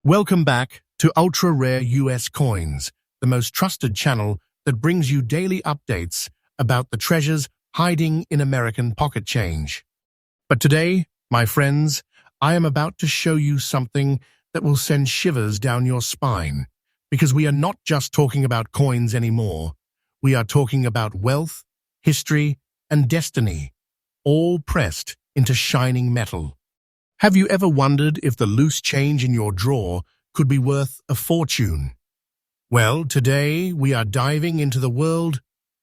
Welcome back to Ultra Rare US Coins, the most trusted channel that brings you daily updates about the treasures hiding in American pocket change. But today, my friends, I am about to show you something that will send shivers down your spine, because we are not just talking about coins anymore. We are talking about wealth, history, and destiny, all pressed into shining metal. Have you ever wondered if the loose change in your drawer could be worth a fortune? Well, today we are diving into the world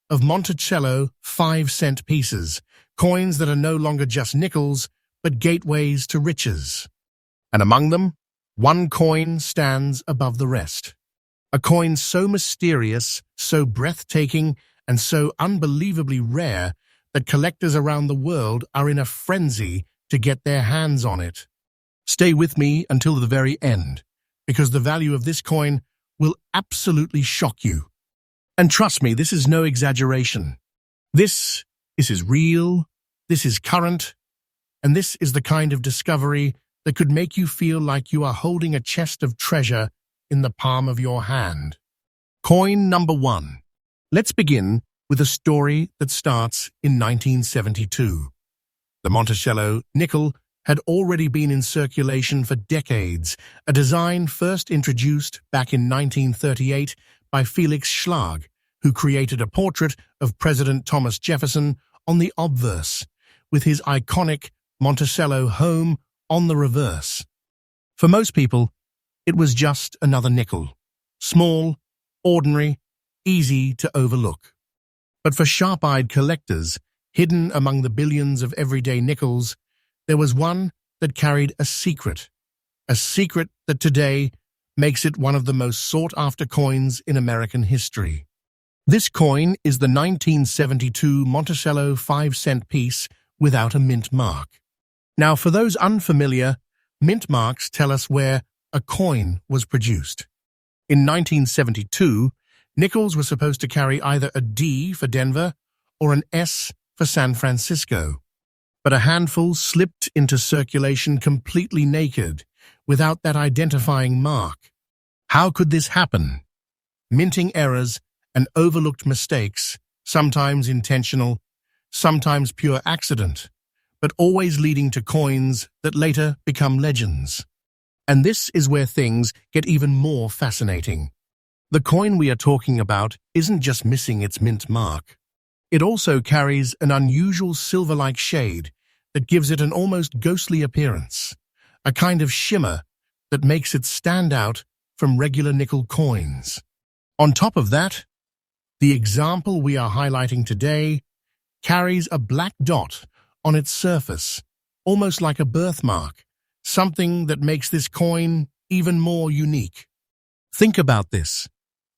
of Monticello 5-cent pieces, coins that are no longer just nickels, but gateways to riches. And among them, one coin stands above the rest. A coin so mysterious, so breathtaking, and so unbelievably rare that collectors around the world are in a frenzy to get their hands on it. Stay with me until the very end, because the value of this coin will absolutely shock you. And trust me, this is no exaggeration. This is real, this is current, and this is the kind of discovery that could make you feel like you are holding a chest of treasure in the palm of your hand. Coin number 1. Let's begin with a story that starts in 1972. The Monticello nickel had already been in circulation for decades, a design first introduced back in 1938 by Felix Schlag, who created a portrait of President Thomas Jefferson on the obverse, with his iconic Monticello home on the reverse. For most people, it was just another nickel, small, ordinary, easy to overlook. But for sharp-eyed collectors, hidden among the billions of everyday nickels, there was one that carried a secret that today makes it one of the most sought-after coins in American history. This coin is the 1972 Monticello 5-cent piece without a mint mark. Now, for those unfamiliar, mint marks tell us where a coin was produced. In 1972, nickels were supposed to carry either a D for Denver or an S for San Francisco. But a handful slipped into circulation completely naked, without that identifying mark. How could this happen? Minting errors and overlooked mistakes, sometimes intentional, sometimes pure accident, but always leading to coins that later become legends. And this is where things get even more fascinating. The coin we are talking about isn't just missing its mint mark. It also carries an unusual silver-like shade that gives it an almost ghostly appearance, a kind of shimmer that makes it stand out from regular nickel coins. On top of that, the example we are highlighting today carries a black dot on its surface, almost like a birthmark, something that makes this coin even more unique. Think about this.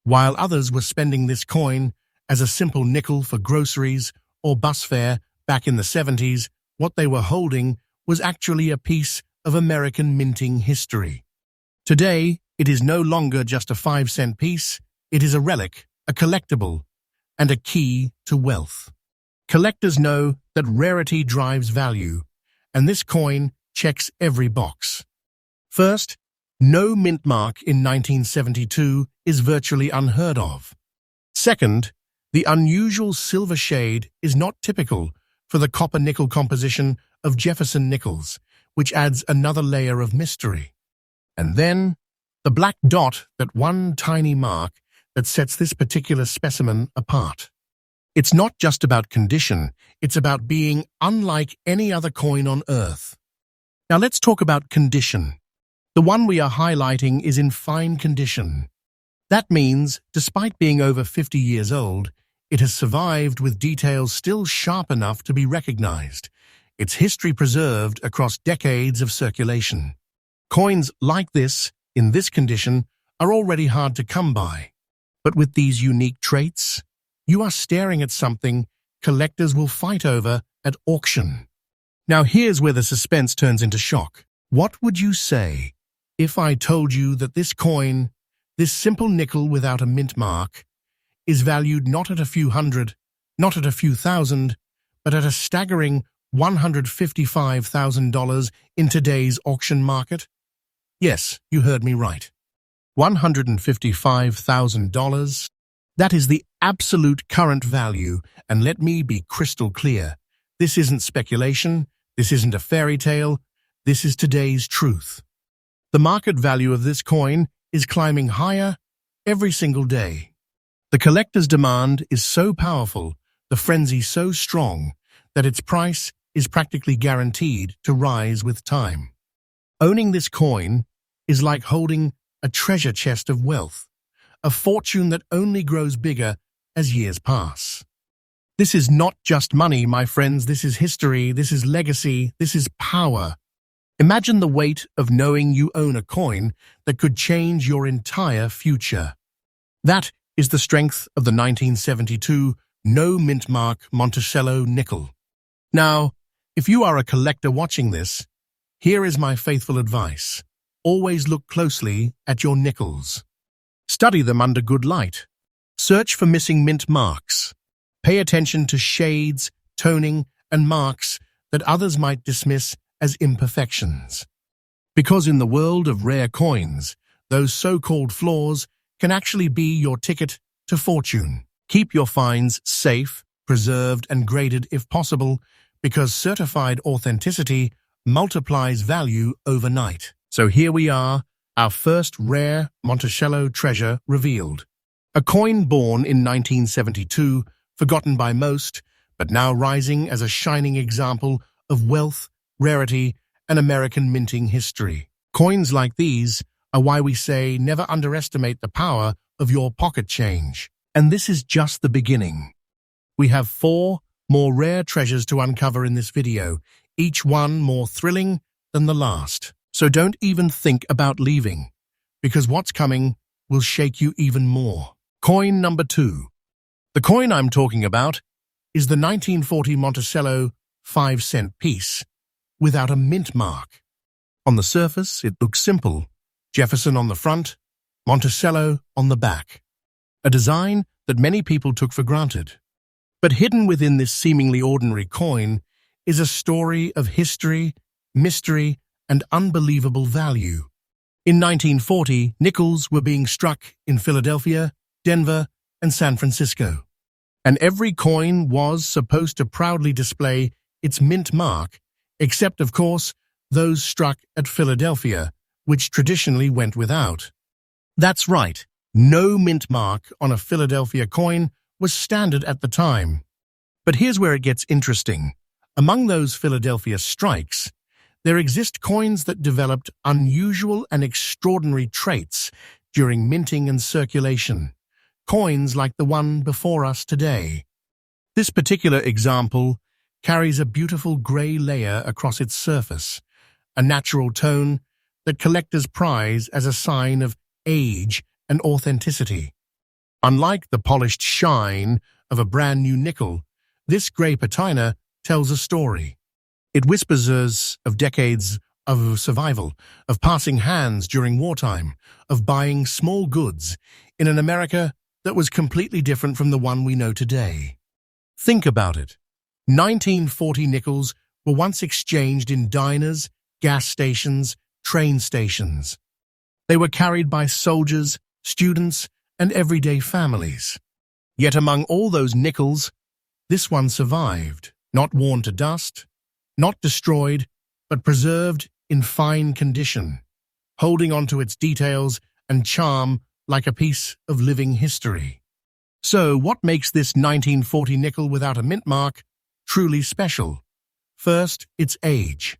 While others were spending this coin as a simple nickel for groceries or bus fare back in the 70s, what they were holding was actually a piece of American minting history. Today, it is no longer just a 5-cent piece, it is a relic, a collectible, and a key to wealth. Collectors know that rarity drives value, and this coin checks every box. First, no mint mark in 1972 is virtually unheard of. Second, the unusual silver shade is not typical for the copper-nickel composition of Jefferson nickels, which adds another layer of mystery. And then, the black dot, that one tiny mark that sets this particular specimen apart. It's not just about condition, it's about being unlike any other coin on Earth. Now let's talk about condition. The one we are highlighting is in fine condition. That means, despite being over 50 years old, it has survived with details still sharp enough to be recognized, its history preserved across decades of circulation. Coins like this, in this condition, are already hard to come by. But with these unique traits, you are staring at something collectors will fight over at auction. Now here's where the suspense turns into shock. What would you say if I told you that this coin, this simple nickel without a mint mark, is valued not at a few hundred, not at a few thousand, but at a staggering $155,000 in today's auction market? Yes, you heard me right. $155,000. That is the absolute current value, and let me be crystal clear. This isn't speculation, this isn't a fairy tale, this is today's truth. The market value of this coin is climbing higher every single day. The collector's demand is so powerful, the frenzy so strong, that its price is practically guaranteed to rise with time. Owning this coin is like holding a treasure chest of wealth, a fortune that only grows bigger as years pass. This is not just money, my friends. This is history, this is legacy, this is power. Imagine the weight of knowing you own a coin that could change your entire future. That is the strength of the 1972 no-mint mark Monticello nickel. Now, if you are a collector watching this, here is my faithful advice. Always look closely at your nickels. Study them under good light. Search for missing mint marks. Pay attention to shades, toning, and marks that others might dismiss as imperfections. Because in the world of rare coins, those so-called flaws can actually be your ticket to fortune. Keep your finds safe, preserved, and graded if possible, because certified authenticity multiplies value overnight. So here we are, our first rare Monticello treasure revealed. A coin born in 1972, forgotten by most, but now rising as a shining example of wealth, rarity, and American minting history. Coins like these are why we say never underestimate the power of your pocket change. And this is just the beginning. We have 4 more rare treasures to uncover in this video, each one more thrilling than the last. So don't even think about leaving, because what's coming will shake you even more. Coin number 2. The coin I'm talking about is the 1940 Monticello 5-cent piece without a mint mark. On the surface, it looks simple. Jefferson on the front, Monticello on the back. A design that many people took for granted. But hidden within this seemingly ordinary coin is a story of history, mystery, and unbelievable value. In 1940, nickels were being struck in Philadelphia, Denver, and San Francisco. And every coin was supposed to proudly display its mint mark, except, of course, those struck at Philadelphia, which traditionally went without. That's right, no mint mark on a Philadelphia coin was standard at the time. But here's where it gets interesting. Among those Philadelphia strikes, there exist coins that developed unusual and extraordinary traits during minting and circulation. Coins like the one before us today. This particular example carries a beautiful gray layer across its surface, a natural tone that collectors prize as a sign of age and authenticity. Unlike the polished shine of a brand new nickel, this gray patina tells a story. It whispers us of decades of survival, of passing hands during wartime, of buying small goods in an America that was completely different from the one we know today. Think about it. 1940 nickels were once exchanged in diners, gas stations, train stations. They were carried by soldiers, students, and everyday families. Yet among all those nickels, this one survived, not worn to dust, not destroyed, but preserved in fine condition, holding on to its details and charm like a piece of living history. So what makes this 1940 nickel without a mint mark truly special? First, its age.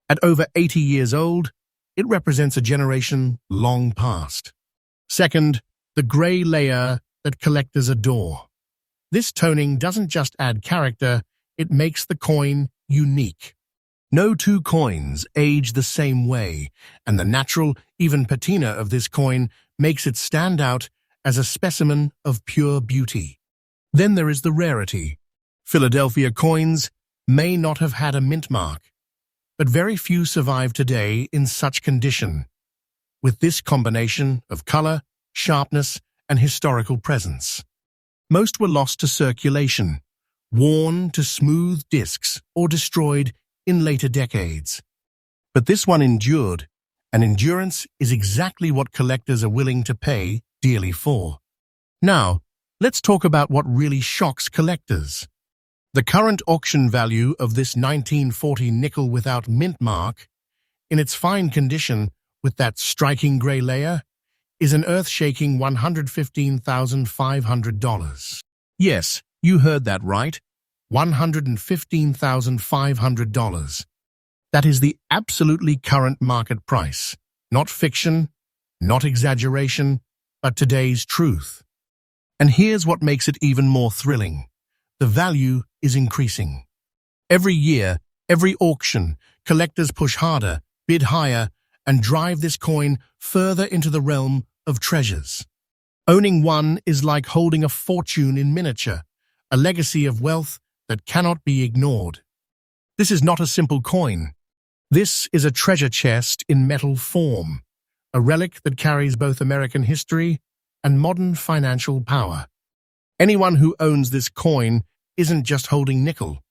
At over 80 years old, it represents a generation long past. Second, the gray layer that collectors adore. This toning doesn't just add character, it makes the coin unique. No two coins age the same way, and the natural, even patina of this coin makes it stand out as a specimen of pure beauty. Then there is the rarity. Philadelphia coins may not have had a mint mark, but very few survive today in such condition, with this combination of color, sharpness, and historical presence. Most were lost to circulation, worn to smooth discs, or destroyed in later decades. But this one endured, and endurance is exactly what collectors are willing to pay dearly for. Now, let's talk about what really shocks collectors. The current auction value of this 1940 nickel without mint mark, in its fine condition with that striking grey layer, is an earth-shaking $115,500. Yes, you heard that right. $115,500. That is the absolutely current market price. Not fiction, not exaggeration, but today's truth. And here's what makes it even more thrilling. The value is increasing. Every year, every auction, collectors push harder, bid higher, and drive this coin further into the realm of treasures. Owning one is like holding a fortune in miniature, a legacy of wealth that cannot be ignored. This is not a simple coin. This is a treasure chest in metal form, a relic that carries both American history and modern financial power. Anyone who owns this coin isn't just holding nickel,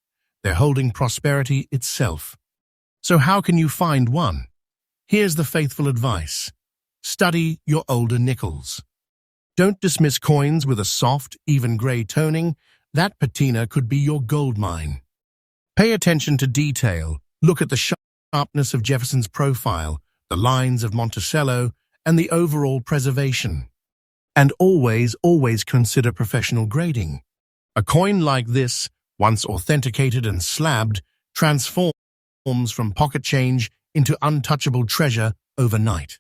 they're holding prosperity itself. So how can you find one? Here's the faithful advice. Study your older nickels. Don't dismiss coins with a soft, even grey toning. That patina could be your gold mine. Pay attention to detail. Look at the sharpness of Jefferson's profile, the lines of Monticello, and the overall preservation. And always consider professional grading. A coin like this, once authenticated and slabbed, transforms from pocket change into untouchable treasure overnight.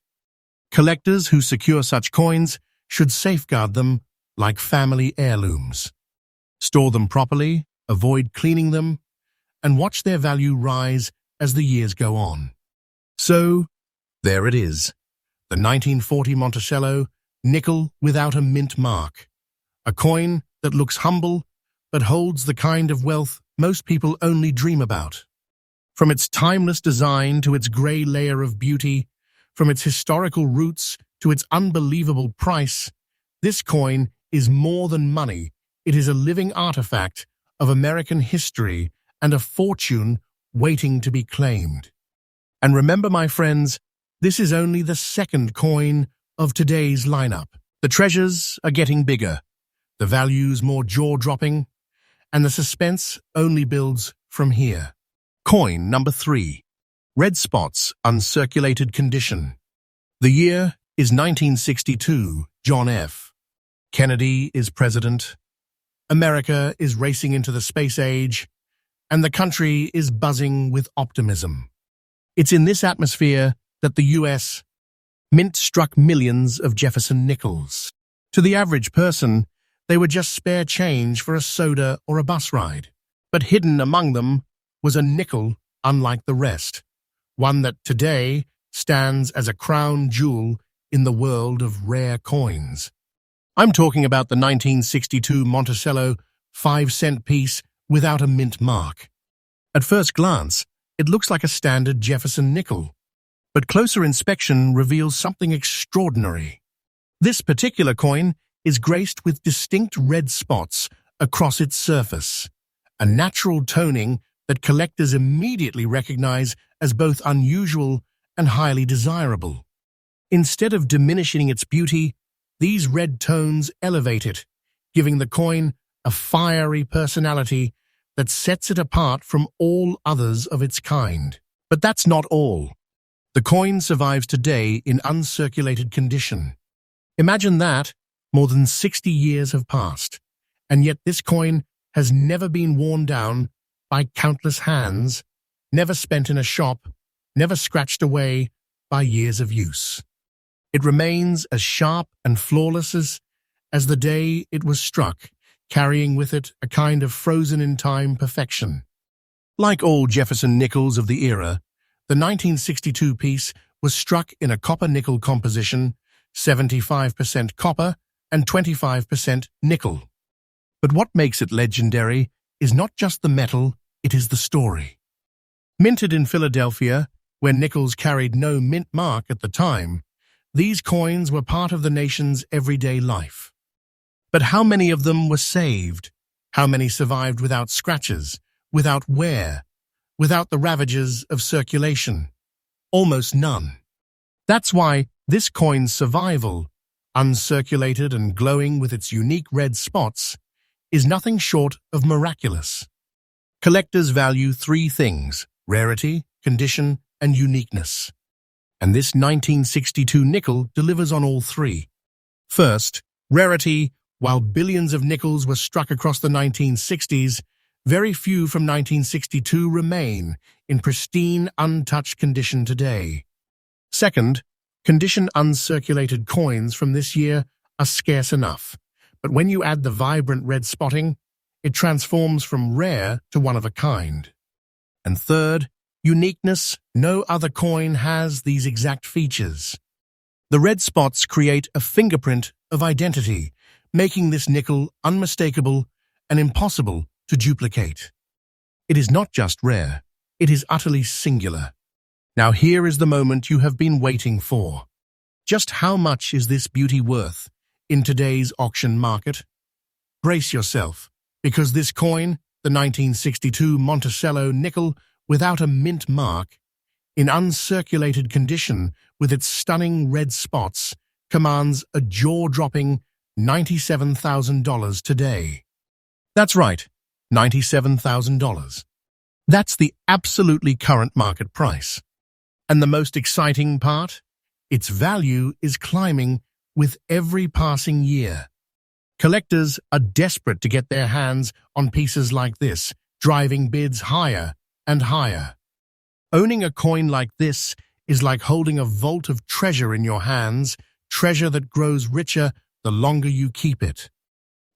Collectors who secure such coins should safeguard them like family heirlooms. Store them properly, avoid cleaning them, and watch their value rise as the years go on. So, there it is, the 1940 Monticello nickel without a mint mark. A coin that looks humble, but holds the kind of wealth most people only dream about. From its timeless design to its grey layer of beauty, from its historical roots to its unbelievable price, this coin is more than money. It is a living artifact of American history and a fortune waiting to be claimed. And remember, my friends, this is only the second coin of today's lineup. The treasures are getting bigger, the values more jaw-dropping, and the suspense only builds from here. Coin number 3. Red spots, uncirculated condition. The year is 1962, John F. Kennedy is president. America is racing into the space age, and the country is buzzing with optimism. It's in this atmosphere that the U.S. Mint struck millions of Jefferson nickels. To the average person, they were just spare change for a soda or a bus ride. But hidden among them was a nickel unlike the rest, one that today stands as a crown jewel in the world of rare coins. I'm talking about the 1962 Monticello 5-cent piece without a mint mark. At first glance, it looks like a standard Jefferson nickel, but closer inspection reveals something extraordinary. This particular coin is graced with distinct red spots across its surface, a natural toning that collectors immediately recognize as both unusual and highly desirable. Instead of diminishing its beauty, these red tones elevate it, giving the coin a fiery personality that sets it apart from all others of its kind. But that's not all. The coin survives today in uncirculated condition. Imagine that, more than 60 years have passed, and yet this coin has never been worn down by countless hands, never spent in a shop, never scratched away by years of use. It remains as sharp and flawless as the day it was struck, carrying with it a kind of frozen-in-time perfection. Like all Jefferson nickels of the era, the 1962 piece was struck in a copper-nickel composition, 75% copper and 25% nickel. But what makes it legendary is not just the metal, it is the story. Minted in Philadelphia, where nickels carried no mint mark at the time, these coins were part of the nation's everyday life. But how many of them were saved? How many survived without scratches, without wear, without the ravages of circulation? Almost none. That's why this coin's survival, uncirculated and glowing with its unique red spots, is nothing short of miraculous. Collectors value three things: rarity, condition, and uniqueness. And this 1962 nickel delivers on all three. First, rarity. While billions of nickels were struck across the 1960s, very few from 1962 remain in pristine, untouched condition today. Second, condition uncirculated coins from this year are scarce enough, but when you add the vibrant red spotting, it transforms from rare to one of a kind. And third, uniqueness. No other coin has these exact features. The red spots create a fingerprint of identity, making this nickel unmistakable and impossible to duplicate. It is not just rare, it is utterly singular. Now here is the moment you have been waiting for. Just how much is this beauty worth in today's auction market? Brace yourself, because this coin, the 1962 Monticello nickel without a mint mark, in uncirculated condition with its stunning red spots, commands a jaw-dropping $97,000 today. That's right, $97,000. That's the absolutely current market price. And the most exciting part? Its value is climbing with every passing year. Collectors are desperate to get their hands on pieces like this, driving bids higher and higher. Owning a coin like this is like holding a vault of treasure in your hands, treasure that grows richer the longer you keep it.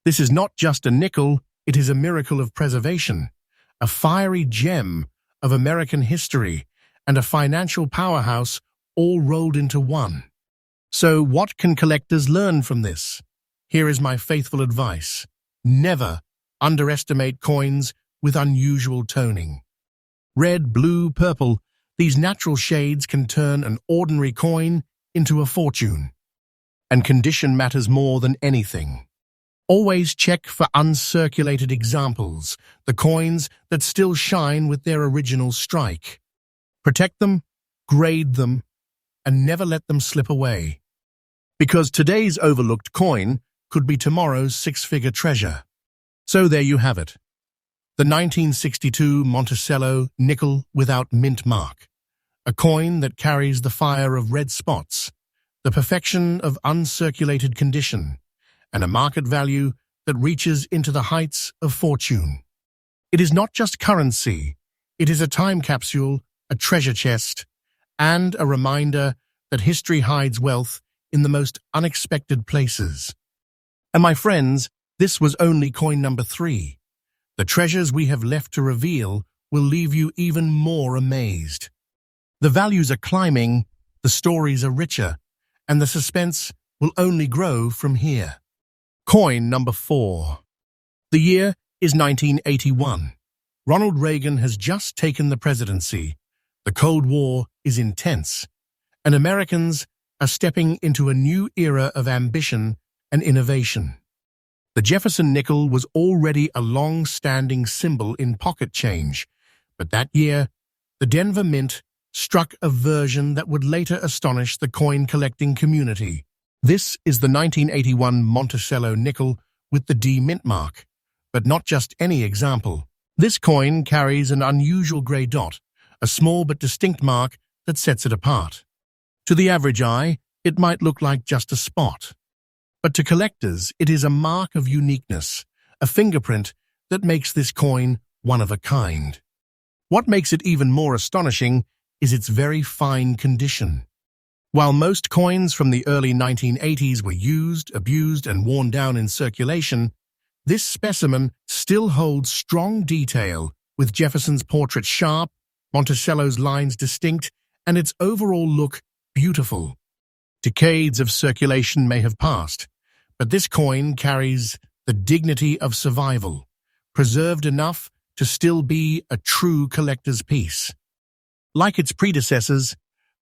This is not just a nickel, it is a miracle of preservation, a fiery gem of American history, and a financial powerhouse all rolled into one. So what can collectors learn from this? Here is my faithful advice. Never underestimate coins with unusual toning. Red, blue, purple, these natural shades can turn an ordinary coin into a fortune. And condition matters more than anything. Always check for uncirculated examples, the coins that still shine with their original strike. Protect them, grade them, and never let them slip away. Because today's overlooked coin could be tomorrow's six-figure treasure. So there you have it. The 1962 Monticello nickel without mint mark. A coin that carries the fire of red spots, the perfection of uncirculated condition, and a market value that reaches into the heights of fortune. It is not just currency, it is a time capsule, a treasure chest, and a reminder that history hides wealth in the most unexpected places. And my friends, this was only coin number 3. The treasures we have left to reveal will leave you even more amazed. The values are climbing, the stories are richer, and the suspense will only grow from here. Coin number 4. The year is 1981. Ronald Reagan has just taken the presidency. The Cold War is intense, and Americans are stepping into a new era of ambition and innovation. The Jefferson nickel was already a long-standing symbol in pocket change, but that year, the Denver Mint struck a version that would later astonish the coin-collecting community. This is the 1981 Monticello nickel with the D mint mark, but not just any example. This coin carries an unusual grey dot, a small but distinct mark that sets it apart. To the average eye, it might look like just a spot. But to collectors, it is a mark of uniqueness, a fingerprint that makes this coin one of a kind. What makes it even more astonishing is its very fine condition. While most coins from the early 1980s were used, abused, and worn down in circulation, this specimen still holds strong detail, with Jefferson's portrait sharp, Monticello's lines distinct, and its overall look beautiful. Decades of circulation may have passed, but this coin carries the dignity of survival, preserved enough to still be a true collector's piece. Like its predecessors,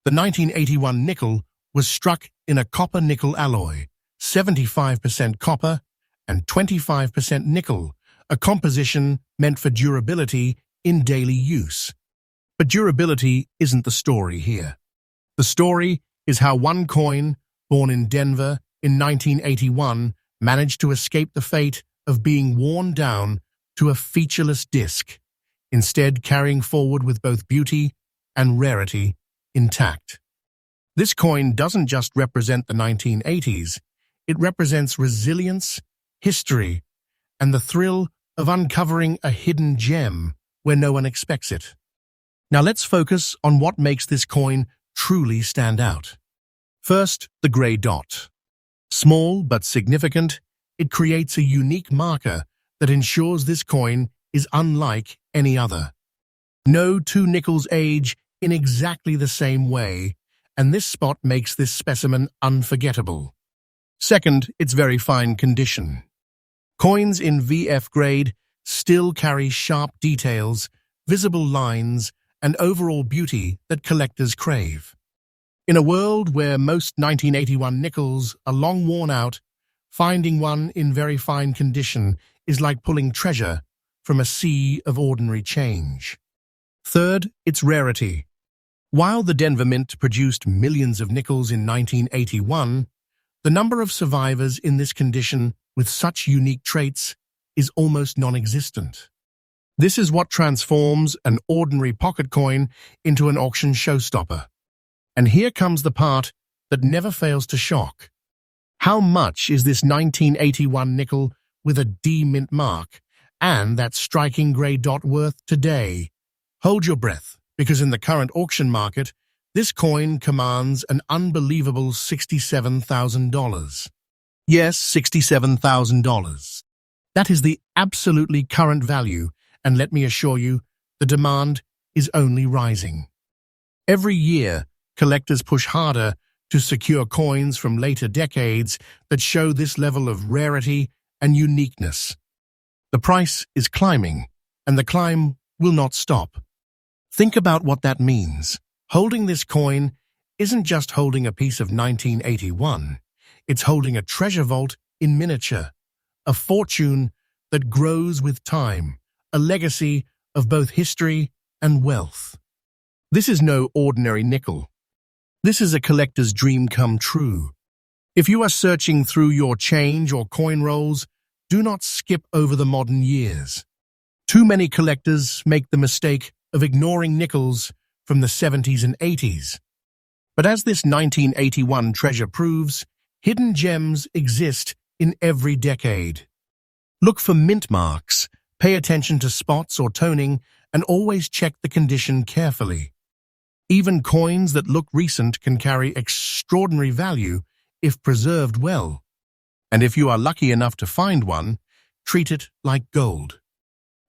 the 1981 nickel was struck in a copper-nickel alloy, 75% copper and 25% nickel, a composition meant for durability in daily use. But durability isn't the story here. The story is how one coin, born in Denver in 1981, managed to escape the fate of being worn down to a featureless disc, instead carrying forward with both beauty and rarity intact. This coin doesn't just represent the 1980s, it represents resilience, history, and the thrill of uncovering a hidden gem where no one expects it. Now let's focus on what makes this coin truly stand out. First, the gray dot. Small but significant, it creates a unique marker that ensures this coin is unlike any other. No two nickels age in exactly the same way, and this spot makes this specimen unforgettable. Second, its very fine condition. Coins in VF grade still carry sharp details, visible lines, and overall beauty that collectors crave. In a world where most 1981 nickels are long worn out, finding one in very fine condition is like pulling treasure from a sea of ordinary change. Third, its rarity. While the Denver Mint produced millions of nickels in 1981, the number of survivors in this condition with such unique traits is almost non-existent. This is what transforms an ordinary pocket coin into an auction showstopper. And here comes the part that never fails to shock. How much is this 1981 nickel with a D mint mark and that striking grey dot worth today? Hold your breath, because in the current auction market, this coin commands an unbelievable $67,000. Yes, $67,000. That is the absolutely current value, and let me assure you, the demand is only rising. Every year, collectors push harder to secure coins from later decades that show this level of rarity and uniqueness. The price is climbing, and the climb will not stop. Think about what that means. Holding this coin isn't just holding a piece of 1981. It's holding a treasure vault in miniature, a fortune that grows with time, a legacy of both history and wealth. This is no ordinary nickel. This is a collector's dream come true. If you are searching through your change or coin rolls, do not skip over the modern years. Too many collectors make the mistake of ignoring nickels from the 70s and 80s. But as this 1981 treasure proves, hidden gems exist in every decade. Look for mint marks, pay attention to spots or toning, and always check the condition carefully. Even coins that look recent can carry extraordinary value if preserved well. And if you are lucky enough to find one, treat it like gold.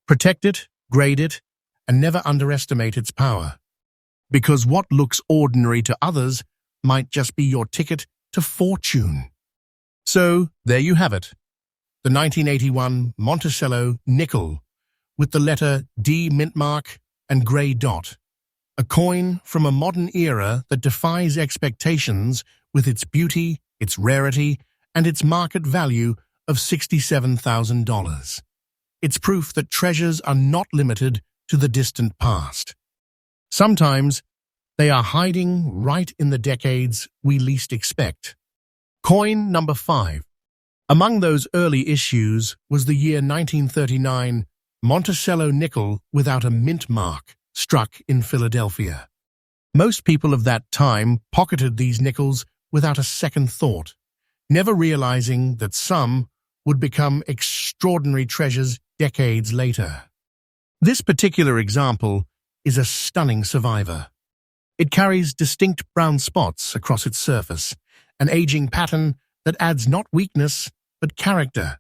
Protect it, grade it, and never underestimate its power. Because what looks ordinary to others might just be your ticket to fortune. So, there you have it. The 1981 Monticello nickel with the letter D mint mark and grey dot. A coin from a modern era that defies expectations with its beauty, its rarity, and its market value of $67,000. It's proof that treasures are not limited to the distant past. Sometimes they are hiding right in the decades we least expect. Coin number 5. Among those early issues was the year 1939 Monticello nickel without a mint mark, struck in Philadelphia. Most people of that time pocketed these nickels without a second thought, never realizing that some would become extraordinary treasures decades later. This particular example is a stunning survivor. It carries distinct brown spots across its surface, an aging pattern that adds not weakness, but character.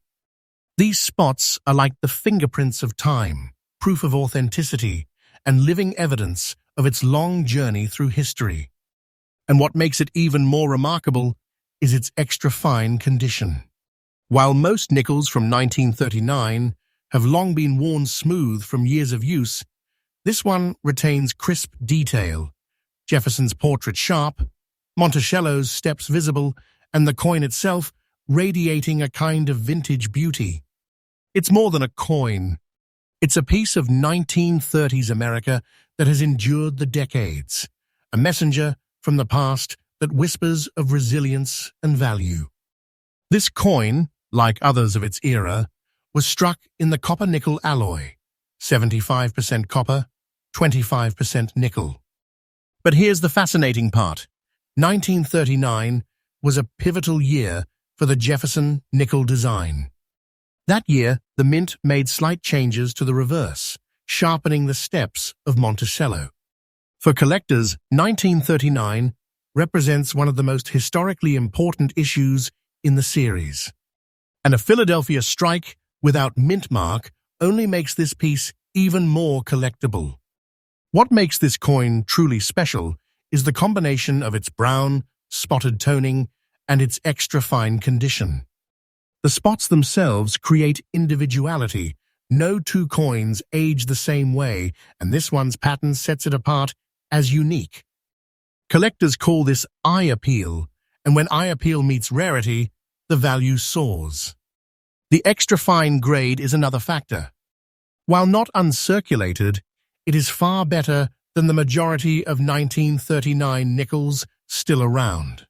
These spots are like the fingerprints of time, proof of authenticity, and living evidence of its long journey through history. And what makes it even more remarkable is its extra fine condition. While most nickels from 1939 have long been worn smooth from years of use, this one retains crisp detail, Jefferson's portrait sharp, Monticello's steps visible, and the coin itself radiating a kind of vintage beauty. It's more than a coin. It's a piece of 1930s America that has endured the decades, a messenger from the past that whispers of resilience and value. This coin, like others of its era, was struck in the copper-nickel alloy, 75% copper, 25% nickel. But here's the fascinating part. 1939 was a pivotal year for the Jefferson nickel design. That year, the mint made slight changes to the reverse, sharpening the steps of Monticello. For collectors, 1939 represents one of the most historically important issues in the series. And a Philadelphia strike without mint mark only makes this piece even more collectible. What makes this coin truly special is the combination of its brown, spotted toning and its extra fine condition. The spots themselves create individuality. No two coins age the same way, and this one's pattern sets it apart as unique. Collectors call this eye appeal, and when eye appeal meets rarity, the value soars. The extra fine grade is another factor. While not uncirculated, it is far better than the majority of 1939 nickels still around.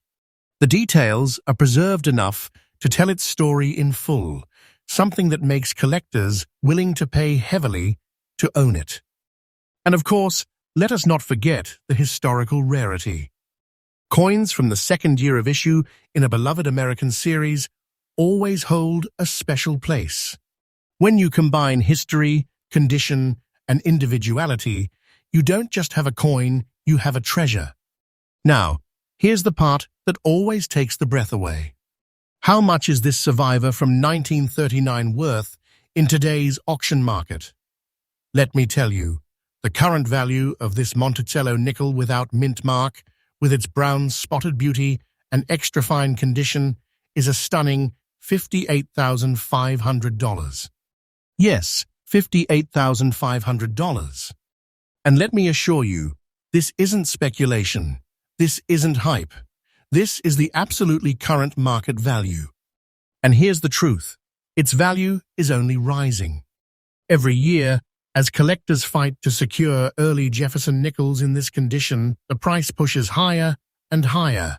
The details are preserved enough to tell its story in full, something that makes collectors willing to pay heavily to own it. And of course, let us not forget the historical rarity. Coins from the second year of issue in a beloved American series always hold a special place. When you combine history, condition, and individuality, you don't just have a coin, you have a treasure. Now, here's the part that always takes the breath away. How much is this survivor from 1939 worth in today's auction market? Let me tell you, the current value of this Monticello nickel without mint mark, with its brown spotted beauty and extra fine condition, is a stunning $58,500. Yes, $58,500. And let me assure you, this isn't speculation. This isn't hype. This is the absolutely current market value. And here's the truth. Its value is only rising. Every year, as collectors fight to secure early Jefferson nickels in this condition, the price pushes higher and higher.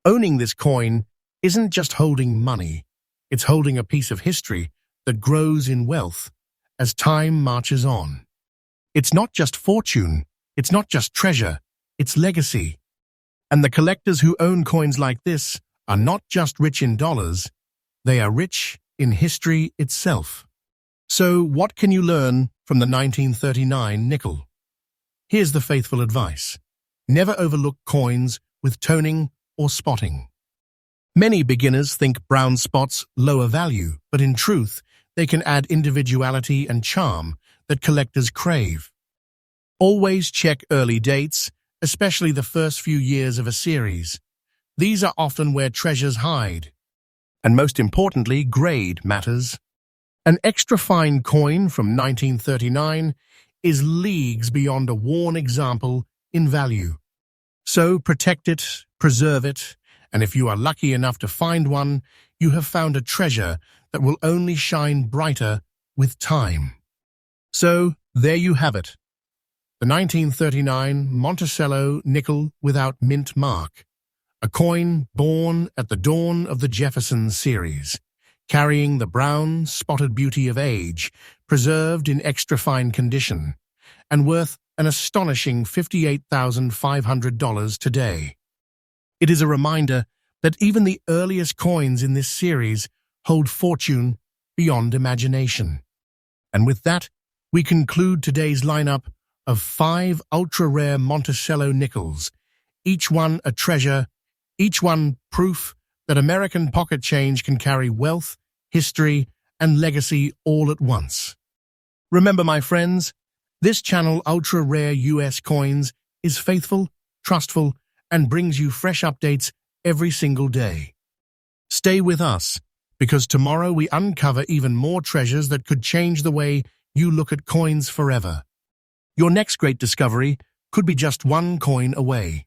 Owning this coin isn't just holding money. It's holding a piece of history that grows in wealth as time marches on. It's not just fortune. It's not just treasure. It's legacy. And the collectors who own coins like this are not just rich in dollars, they are rich in history itself. So what can you learn from the 1939 nickel? Here's the faithful advice. Never overlook coins with toning or spotting. Many beginners think brown spots lower value, but in truth, they can add individuality and charm that collectors crave. Always check early dates, especially the first few years of a series. These are often where treasures hide. And most importantly, grade matters. An extra fine coin from 1939 is leagues beyond a worn example in value. So protect it, preserve it, and if you are lucky enough to find one, you have found a treasure that will only shine brighter with time. So there you have it. The 1939 Monticello nickel without mint mark, a coin born at the dawn of the Jefferson series, carrying the brown, spotted beauty of age, preserved in extra fine condition, and worth an astonishing $58,500 today. It is a reminder that even the earliest coins in this series hold fortune beyond imagination. And with that, we conclude today's lineup of 5 ultra-rare Monticello nickels, each one a treasure, each one proof that American pocket change can carry wealth, history, and legacy all at once. Remember, my friends, this channel ultra-rare US coins is faithful, trustful, and brings you fresh updates every single day. Stay with us, because tomorrow we uncover even more treasures that could change the way you look at coins forever. Your next great discovery could be just one coin away.